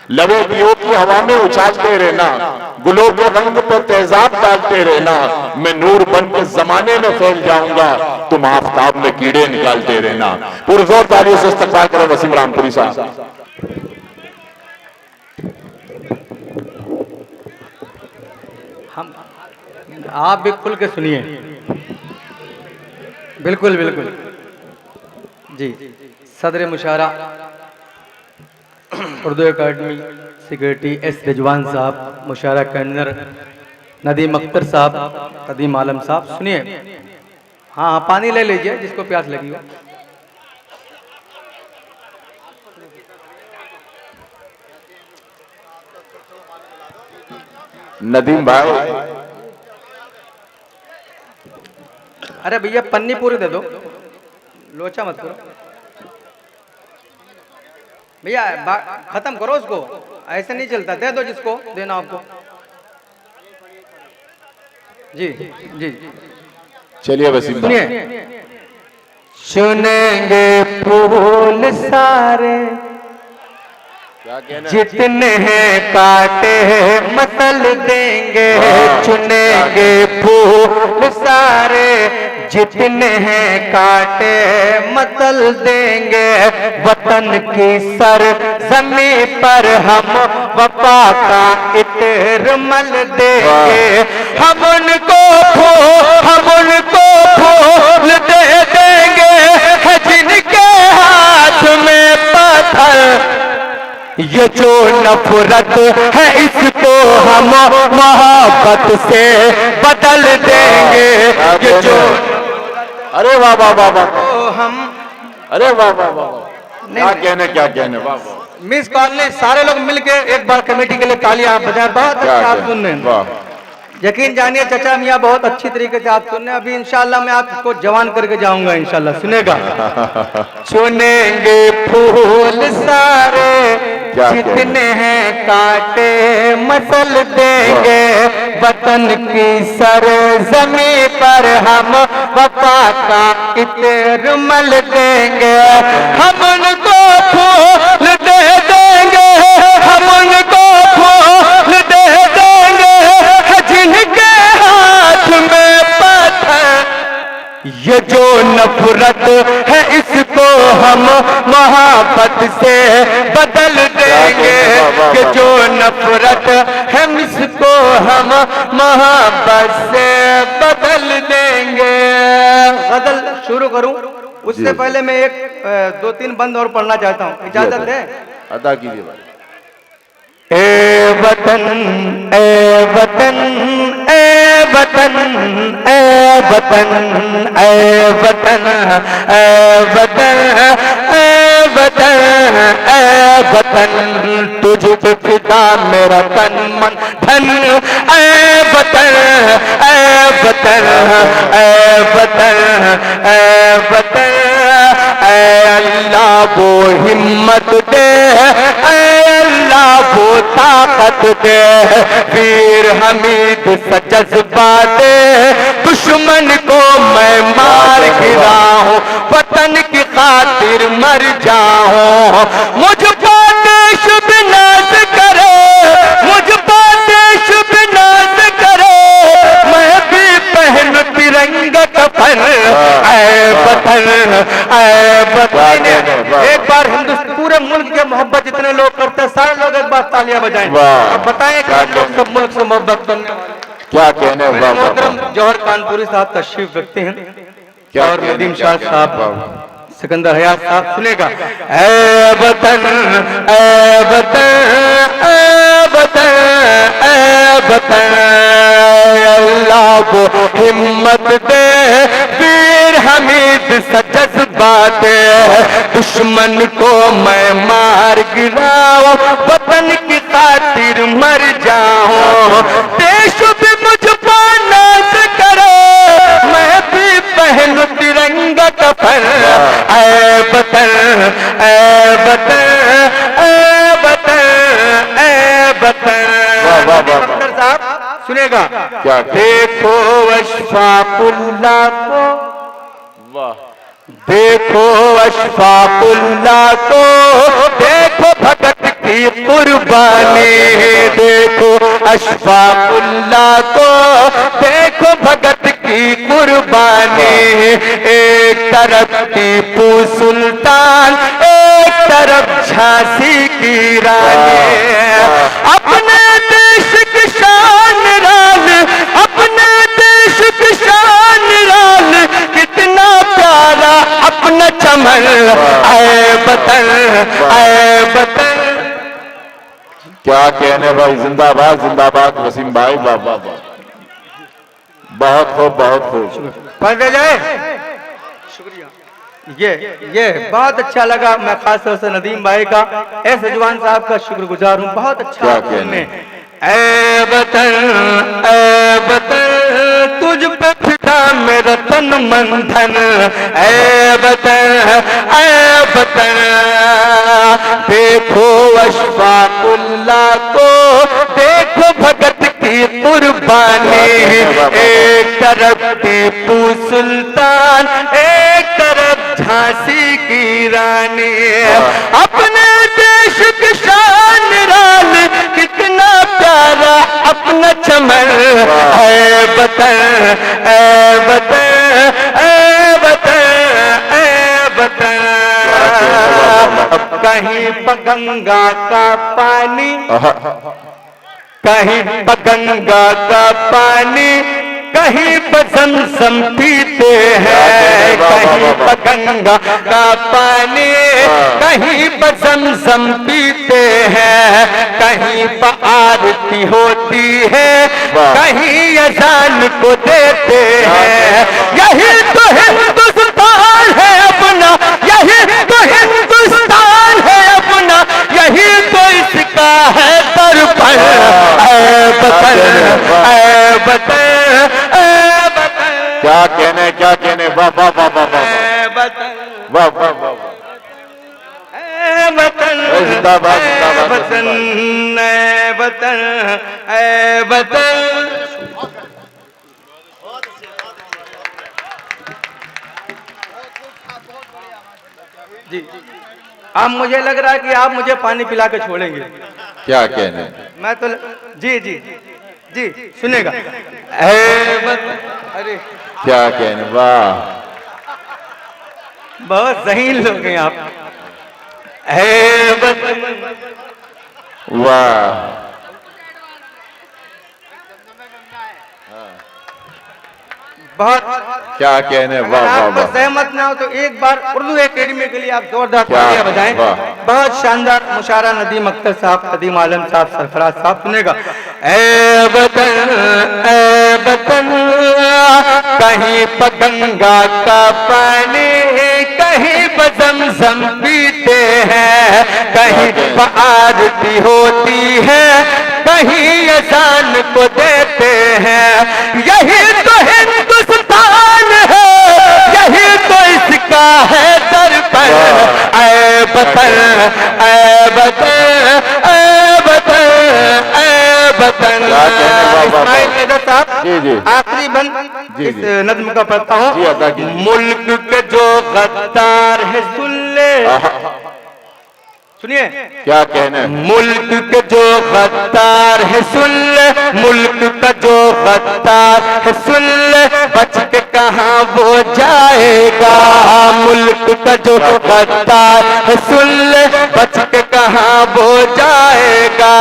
लबो दियो की हवा में उछालते रहना, गुलों के रंग पर तेजाब डालते रहना, मैं नूर बन के जमाने में फैल जाऊंगा, तुम आफताब में कीड़े निकालते रहना। पुरजोर तालियों से इस्तकबाल करो वसीम रामपुरी साहब। हम आप भी खुल के सुनिए। बिल्कुल बिल्कुल जी। सदर मुशारा Urdu academy secretary S Rizwan साहब, मुशारा कन्वीनर नदीम अख्तर साहब, कदीम आलम साहब, सुनिए। हाँ हाँ, पानी ले लीजिए जिसको प्यास लगी हो। नदीम भाई, अरे भैया पन्नी पूरी दे दो, लोचा मत करो भैया, खत्म करो उसको, ऐसे नहीं चलता। दे दो जिसको देना आपको। जी जी चलिए वसीम भाई। सुनिए। सुनेंगे फूल सारे जितने हैं काटे मसल देंगे, चुनेंगे फूल सारे जितने हैं काटे मसल देंगे, वतन की सर जमी पर हम वफा का इत्र मल देंगे, हम उनको फूल दे देंगे जिनके हाथ में पत्थर। ये जो नफरत है इसको हम मोहब्बत से बदल देंगे। ये जो अरे वाह वाह वाह वाह, हम अरे वाह वाह वाह, क्या कहने क्या कहने, वाह वाह। मिस कॉलनी सारे लोग मिलके एक बार कमेटी के लिए तालियां बजाएं। बहुत अच्छा आप सुन रहे हैं, यकीन जानिए चचा मियाँ बहुत अच्छी तरीके से आप सुन रहे हैं। अभी इंशाल्लाह मैं आपको जवान करके जाऊंगा, इंशाल्लाह सुनेगा। चुनेंगे फूल सारे जितने हैं काटे मसल देंगे, वतन की सरजमी पर हम वफा का इत्र मल देंगे, हम उनको फूल दे देंगे, हम उनको फूल दे देंगे जिनके हाथ में पत्थर। ये जो नफरत है इसको हम मोहब्बत से बदल देंगे, ये जो नफरत है इसको हम मोहब्बत से बदल देंगे। गजल शुरू करूं उससे पहले मैं एक दो तीन बंद और पढ़ना चाहता हूं, इजाजत है? अदा कीजिए भाई। ए वतन ए वतन ए वतन ए वतन ए वतन ए वतन ए वतन ए वतन, तुझ पे फिदा मेरा तन मन धन। ए वतन ए वतन ए वतन ए वतन, ए अल्लाह वो हिम्मत दे, ए अल्लाह वो ताकत दे, वीर हमीद सा जज्बा दे, दुश्मन को मैं मार गिरा हूँ, वतन की खातिर मर जाऊं। मुझ पर देश भी नाज करे, मुझ पर देश भी नाज करे, मैं भी पहन तिरंगा कफन। ऐ वतन ऐ वतन। एक बार हिंदुस्तान पूरे मुल्क के मोहब्बत जितने लोग करते हैं सारे लोग एक बार तालियां बजाएं और बताएं कि हम लोग सब मुल्क से मोहब्बत करने वाले। क्या कहने, मोहतरम जौहर कानपुरी साहब तशरीफ रखते हैं और नदीम शाह साहब, सिकंदर हयात साहब सुनेगा। ऐ वतन ऐ वतन ऐ वतन ऐ वतन, अल्लाह को हिम्मत दे, वीर हमीद सा जज्बा दे, दुश्मन को मैं मार गिराऊं, वतन की खातिर मर जाऊं। देश भी मुझ पर नाज करे, मैं भी पहनूं तिरंगा कफन। ऐ वतन ऐ वतन ऐ वतन ऐ वतन। साहब सुनेगा। क्या देखो अशफाकुल्लाह को, वाह, देखो अशफाकुल्लाह को, देखो भगत की कुर्बानी, देखो अशफाकुल्लाह को, देखो भगत की कुर्बानी। एक तरफ टीपू सुल्तान, एक तरफ झांसी की रानी। अपने देश की शान रान, अपने देश की शान रान, कितना प्यारा अपना चमन। आए वतन, आए वतन। क्या कहने भाई, जिंदाबाद जिंदाबाद वसीम भाई, वाह वाह वाह, बहुत खूब बहुत खूब। पढ़ जाए, शुक्रिया। ये बहुत अच्छा लगा। मैं खास तौर से नदीम भाई का, ऐसे जुबान साहब का शुक्रगुजार हूँ। बहुत अच्छा क्या कहने। ऐ वतन, ऐ वतन, तुझ पे फिदा मेरा तन मन धन। ऐ वतन, ऐ वतन, देखो अशफाकुल्लाह को, देखो भगत की कुर्बानी। एक तरफ टीपू सुल्तान, एक तरफ झांसी की रानी। अपने देश की शान रान, कितना प्यारा अपना चमन। है वतन, है वतन, है वतन, है वतन। कहीं पर गंगा का पानी, कहीं पर गंगा का पानी, कहीं पर ज़मज़म पीते हैं। कहीं पर गंगा का पानी, कहीं पर ज़मज़म पीते हैं। कहीं पर आरती होती है, कहीं अज़ान को देते हैं। यही तो हिंदुस्तान है अपना, यही तो हिंदुस्तान है अपना, यही तो इसका है दर्पण। ऐ वतन, ऐ वतन, क्या कहने, क्या कहने, वाह वाह वाह वाह वाह वाह वाह वाह। वतन, जिंदाबाद जिंदाबाद वतन, वतन, वतन। जी, अब मुझे लग रहा है कि आप मुझे पानी पिला के छोड़ेंगे। क्या कहने। मैं तो जी जी जी सुनेगा। अरे क्या कहने, वाह, बहुत ज़हीन लोग हैं आप। वाह, बहुत। क्या कहने, अगर वाह वाह आपको वाह। सहमत ना हो तो एक बार उर्दू एकेडमी के लिए आप जोरदार क्या, तालियां बजाएं। वाह। बहुत शानदार मुशारा नदीम अख्तर साहब, कदीम आलम साहब, सरफराज साहब सुनेगा। ऐ वतन, ऐ वतन, कहीं पर गंगा का पानी, कहीं पर ज़मज़म पीते हैं। कहीं पर आरती होती है, कहीं अज़ान को देते हैं। यही तो हिंदुस्तान है, यही तो इसका है दर्पण। ऐ वतन, ऐ वतन, ऐ वतन, ऐ वतन। इस्माइल हैदर साहब, जी जी आखिरी बंद जी, इस जी। नज्म का पढ़ता हूँ। जी, अदा कीजिए। मुल्क के जो गद्दार है सुन ले, सुनिए। क्या कहने। मुल्क के जो गद्दार है सुन ले, मुल्क का जो गद्दार है सुन ले, बच के कहाँ वो जाएगा। मुल्क का जो गद्दार है सुन ले, बच के कहाँ वो जाएगा।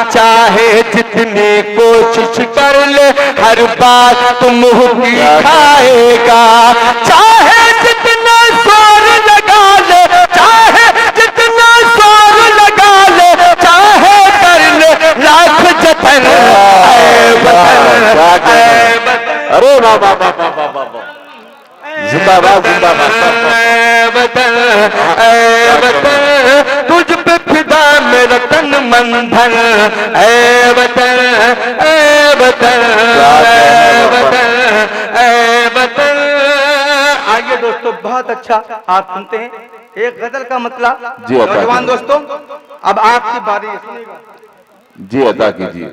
चाहे जितनी कोशिश कर ले, हर बात तुम मुंह की खाएगा। चाहे जितना जोर लगा ले, चाहे जितना जोर लगा ले, चाहे कर ले लाख जतन। ऐ वतन, ऐ वतन, अरे वाह वाह वाह वाह वाह वाह वाह, जिंदाबाद जिंदाबाद। ऐ वतन, ऐ वतन, तुझ पे फिदा मेरा तन मन धन। ऐ वतन, ऐ वतन, ऐ वतन, ऐ वतन। आइए दोस्तों, बहुत अच्छा आप सुनते हैं एक गजल का मतलब। जी, अदा नौजवान कीजिए। दोस्तों, अब आपकी बारी है, सुनिएगा। जी अदा कीजिए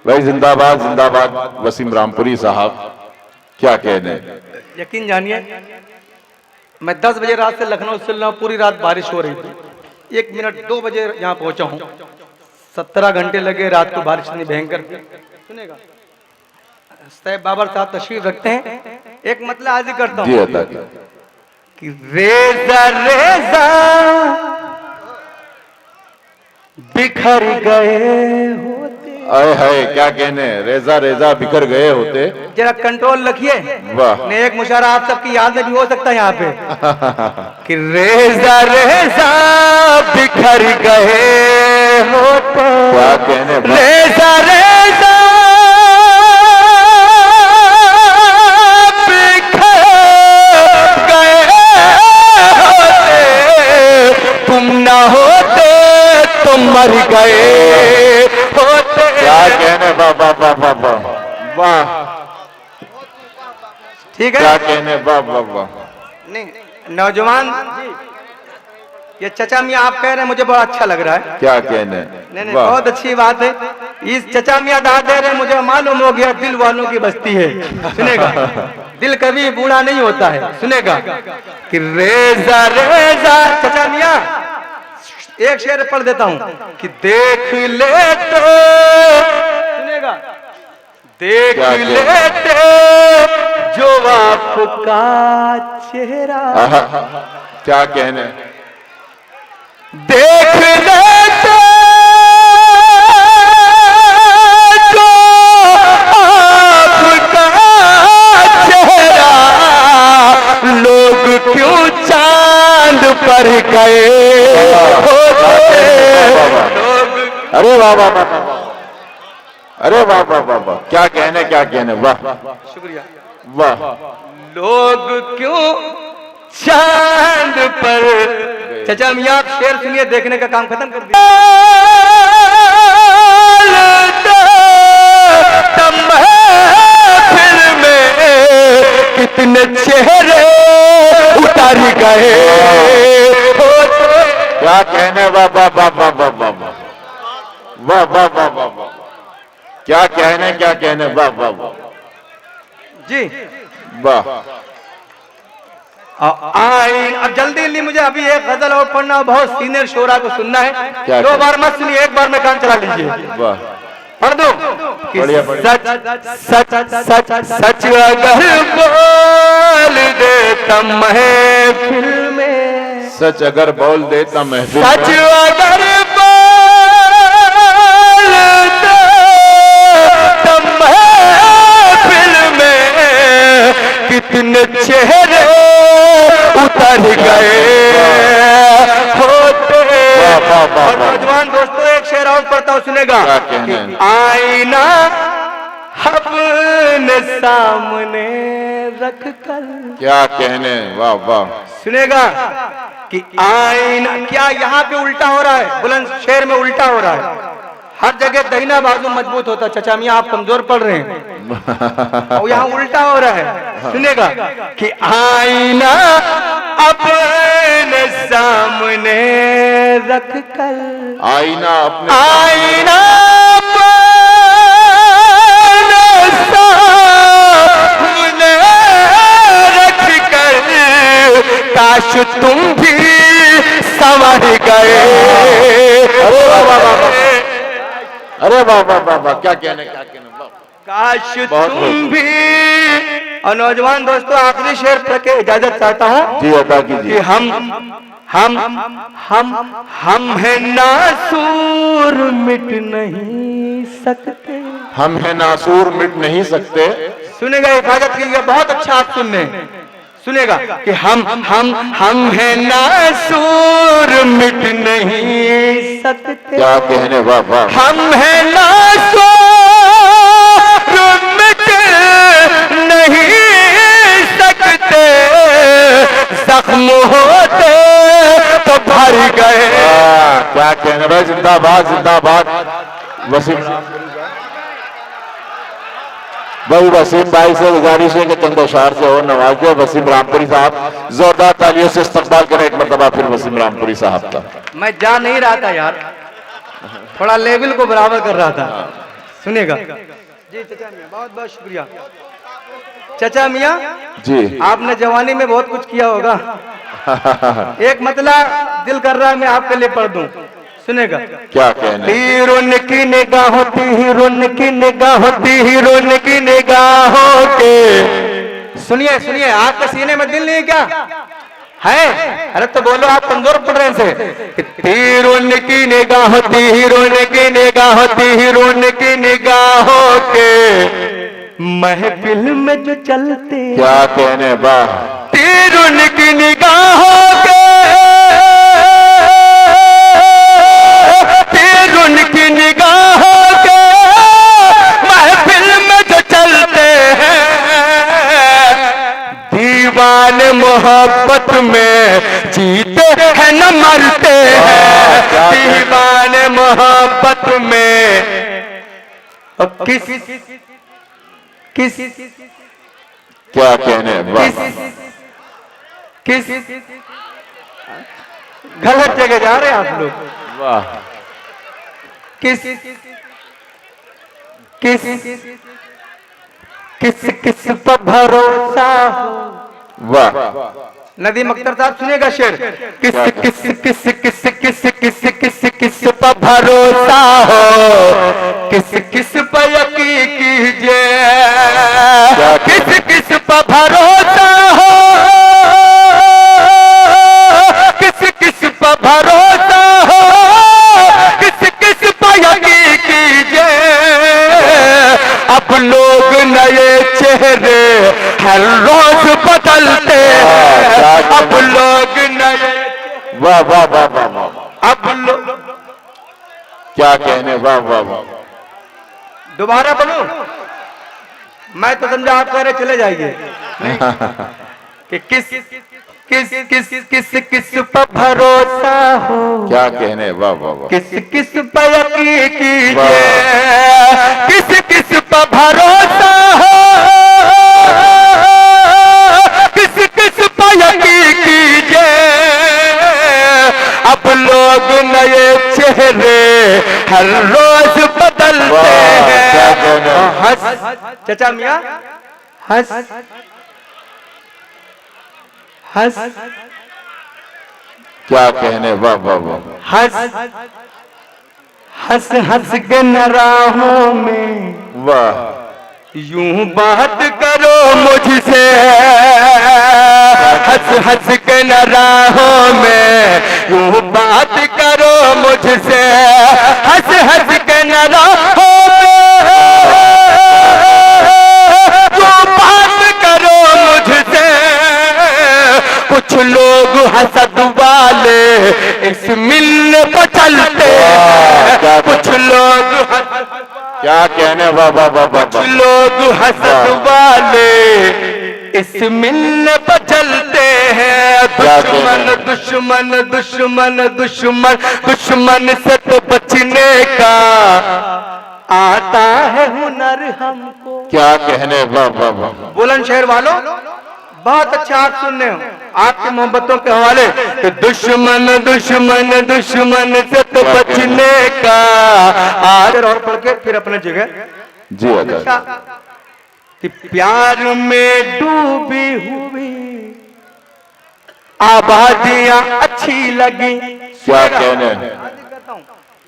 भाई, जिंदाबाद जिंदाबाद वसीम रामपुरी साहब, क्या कहने। यकीन जानिए, मैं 10 बजे रात से लखनऊ चल रहा हूँ, पूरी रात बारिश हो रही थी। 1 मिनट 2 बजे यहाँ पहुंचा हूँ, 17 घंटे लगे, रात को बारिश नहीं भयंकर। सुनेगा सैयद बाबर साहब तशरीफ रखते हैं, एक मतलब आज ही करता हूँ कि रेजा रेजा बिखर गए होते। आए हाय क्या कहने, रेजा रेजा बिखर गए होते। जरा कंट्रोल रखिए, वाह। एक मुशारा आप सबकी याद में भी हो सकता है यहाँ पे कि रेजा रेजा बिखर गए होते। क्या कहने, रेजा रेजा बिखर गए होते, तुम ना होते तुम मर गए होते। क्या कहने, वाह वाह वाह वाह वाह वाह, ठीक है, क्या कहने, वाह वाह वाह। नहीं नौजवान ये चचा मियाँ आप कह रहे हैं, मुझे बड़ा अच्छा लग रहा है। क्या कहने, नहीं बहुत अच्छी बात है। इस चचा मियाँ दाद दे रहे हैं, मुझे मालूम हो गया दिल वालों की बस्ती है। सुनेगा दिल कभी बूढ़ा नहीं होता है। सुनेगा कि रेजा रेजा, चचा मियाँ एक शेर पढ़ देता हूँ कि देख ले तो, सुनेगा देख लेते जो आपका चेहरा, क्या कहने, देख लेते जो आपका चेहरा, लोग क्यों चांद पर गए होते। अरे वाह वाह वाह वाह, अरे वाह वाह वाह वाह, क्या कहने, क्या कहने, वाह शुक्रिया। वाह। लोग क्यों चांद पर, चचा मियाँ आप शेर सुनिए, देखने का काम खत्म कर दिया। फिल्म में कितने चेहरे उतर गए होते। क्या कहने, वाह वाह वाह वाह वाह वाह वाह वाह वाह वाह वाह, क्या कहने, क्या कहने, वाह वाह वाह जी वाह। आइन, अब जल्दी जल्दी मुझे अभी एक गजल और पढ़ना, बहुत सीनियर शोरा को सुनना है। क्या 2 बार मत सुनिए, एक बार में कान चला लीजिए। वाह, पढ़ दो। बढ़िया, सच सच सच सच अगर बोल देता महफिल में, सच अगर बोल देता महफिल में, सच अगर बोल देता महफिल में, कितने चेहरे उतर गए होते। और नौजवान दोस्तों एक शेर और पढ़ता हूँ, सुनेगा कि आईना अपने सामने रख कर, क्या कहने, वाह वाह। सुनेगा कि आईना, क्या यहाँ पे उल्टा हो रहा है, बुलंद शेर में उल्टा हो रहा है। हर जगह दहिना बाजू मजबूत होता, चचा मियाँ आप कमजोर पड़ रहे हैं और यहाँ उल्टा हो रहा है। सुनेगा कि आईना अपने सामने रख कर, आईना अपने, आईना अपने सामने रख कर, काश तुम भी संवर गए। अरे वाह वाह वाह, अरे वाह वाह वाह वाह, क्या कहने, क्या कहने, वाह। काश तुम भी। और नौजवान दोस्तों आखिरी शेर पढ़ के इजाजत चाहता हूँ जी अदा कीजिए। कि हम है नासूर मिट नहीं सकते, हम है नासूर मिट नहीं सकते। सुनेगा हिफाजत कीजिएगा, बहुत अच्छा आप सुन रहे हैं। सुनेगा कि हम है नासूर मिट नहीं सकते, क्या कहने, वाह वाह। हम है नासूर मिट नहीं सकते, जख्म होते तो भर गए। क्या कहने भाई, जिंदाबाद जिंदाबाद। वसीम भाई, वसीम भाई से गुजारिश है कि चंद अशार से और नवाज दे। वसीम रामपुरी साहब जोरदार तालियों से इस्तकबाल करें एक मरतबा फिर वसीम रामपुरी साहब का। मैं जा नहीं रहा था यार, थोड़ा लेवल को बराबर कर रहा था। सुनेगा जी चचा मियां, बहुत बहुत शुक्रिया। चाचा मियाँ जी। आपने जवानी में बहुत कुछ किया होगा। एक मतला दिल कर रहा है मैं आपके लिए पढ़ दूं, सुनेगा? क्या कहने? हीरोइन की निगाह होती, हीरोइन की निगाह होती, हीरोइन की निगाहों के। सुनिए सुनिए, आपके सीने में दिल नहीं क्या है? अरे तो बोलो, आप कमजोर पड़ रहे से। हीरोइन की निगाह होती, हीरोइन की निगाह होती, हीरोइन की निगाहों के महफिल में जो चलते। क्या कहने? वाह। हीरोइन की निगाहों के, हीरोइन की निगाहों के महफिल में जो चलते हैं, दीवाने मोहब्बत में जीते हैं न मरते हैं। दीवाने मोहब्बत में किस क्या कहने? वाह। किस गलत जगह जा रहे हैं आप लोग। वाह। किस किस किस किस पर भरोसा हो। वाह। नदीम अख्तर साहब सुनेगा शेर। किस किस किस किस किस किस किस किस पर भरोसा हो, किस किस पर यकीन कीजिए। किस किस पर भरोसा हो, किस किस पर भरोसा हो, किस किस पर यकीन कीजिए। अब लोग नए चेहरे हर रोज बदलते हैं। अब लोग नए। वाह वाह वाह वाह वाह। अब लोग। क्या कहने? वाह वाह वाह। दोबारा बोलूं? मैं तो समझा आप कह रहे चले जाइए। कि किस किस किस किस किस पर भरोसा हो। क्या कहने? वाह वाह वाह। किस किस पर यकीन कीजिए। किस किस पर भरोसा हो, किस किस पर यकीन कीजिए। अब लोग नए चेहरे हर रोज बदलते हैं। हंस चाचा मियाँ, हंस हंस। क्या कहने? वाह वाह वाह। हंस हंस हंस के राहों में वाह। यूं बात करो मुझसे। हंस हंस के राहों में यूं बात करो मुझसे। हंस हंस के राहों में यूं बात करो मुझसे। कुछ लोग हसद वाले इस मिलने पर चलते हैं। कुछ लोग क्या कहने? वाह वाह वाह वाह। कुछ लोग हसद वाले इस मिलने पर चलते हैं। दुश्मन दुश्मन दुश्मन दुश्मन दुश्मन से तो बचने का आता है हुनर हमको। क्या कहने? वाह वाह वाह। बुलंदशहर वालों, बहुत अच्छा आप सुन रहे हो आपकी मोहब्बतों के हवाले। कि दुश्मन दुश्मन दुश्मन से तो बचने का। आज और पढ़ के फिर अपने जगह। जी अदा। कि प्यार में डूबी हुई आबादियां अच्छी लगी। क्या कहने?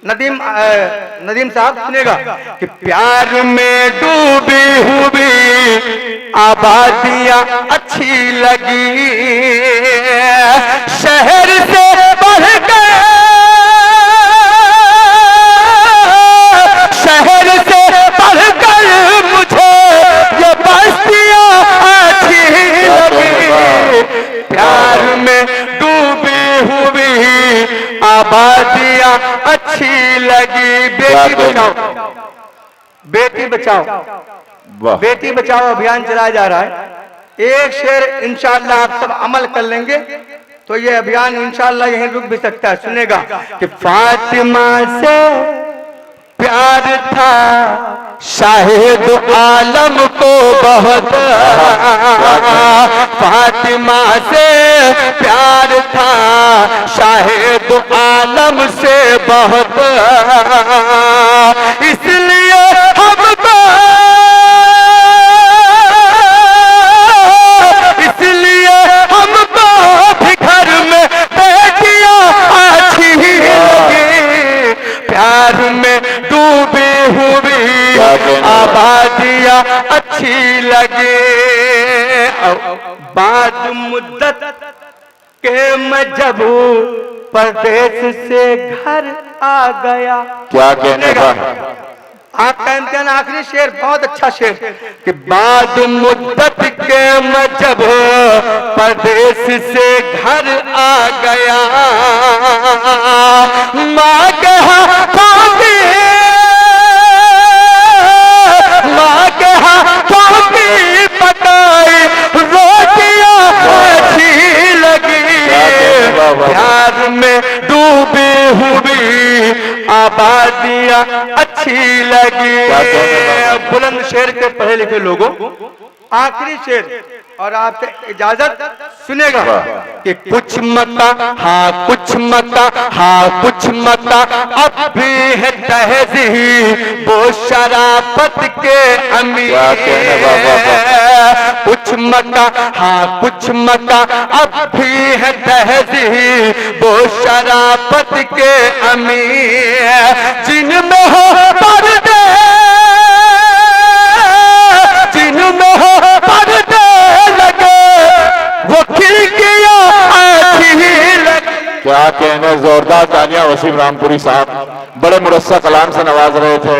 नदीम साहब सुनेगा। कि प्यार में डूबी हुई आबादियां अच्छी लगी। शहर से बढ़ गए, शहर से बढ़कर मुझे ये बस्तियां अच्छी लगी। प्यार में डूबी हुई आबादियां अच्छी लगी। बेटी बचाओ, बेटी बचाओ, बेटी बचाओ अभियान चलाया जा रहा है। एक शेर इंशाअल्लाह आप सब अमल कर लेंगे तो ये अभियान इंशाअल्लाह यहीं रुक भी सकता है। सुनेगा। कि फातिमा से प्यार था शाहिद आलम को बहुत। फातिमा से प्यार था शाहिद आलम से बहुत। इसलिए हमको में डूबी हुई आबादियां अच्छी लगी। बाद मुद्दत के मैं जब परदेश से घर आ गया। क्या कहने का? आपका इम्तिहान आखिरी शेर बहुत अच्छा शेर कि बाद मुद्दत के मैं जब परदेश से घर आ गया, माँ के हाथों की पकाई रोटियां अच्छी लगी। प्यार में डूबी हुई आबादियां अच्छी लगी। बुलंद शेर के पढ़े लिखे लोगों, आखिरी शेर और आपसे इजाजत सुनेगा कि कुछ मता हाँ कुछ मता हाँ कुछ मता अब भी है तहजीब वो शराफत के अमीर। कुछ मता हाँ कुछ मता अब भी है तहजीब वो शराफत के अमीर। जिनमें हो पर्दे, जिनमें हो पर्दे लगे वो खिड़कियां अच्छी लगे। क्या कहने, जोरदार तालियां वसीम रामपुरी साहब, बड़े मुरस्सा कलाम से नवाज रहे थे।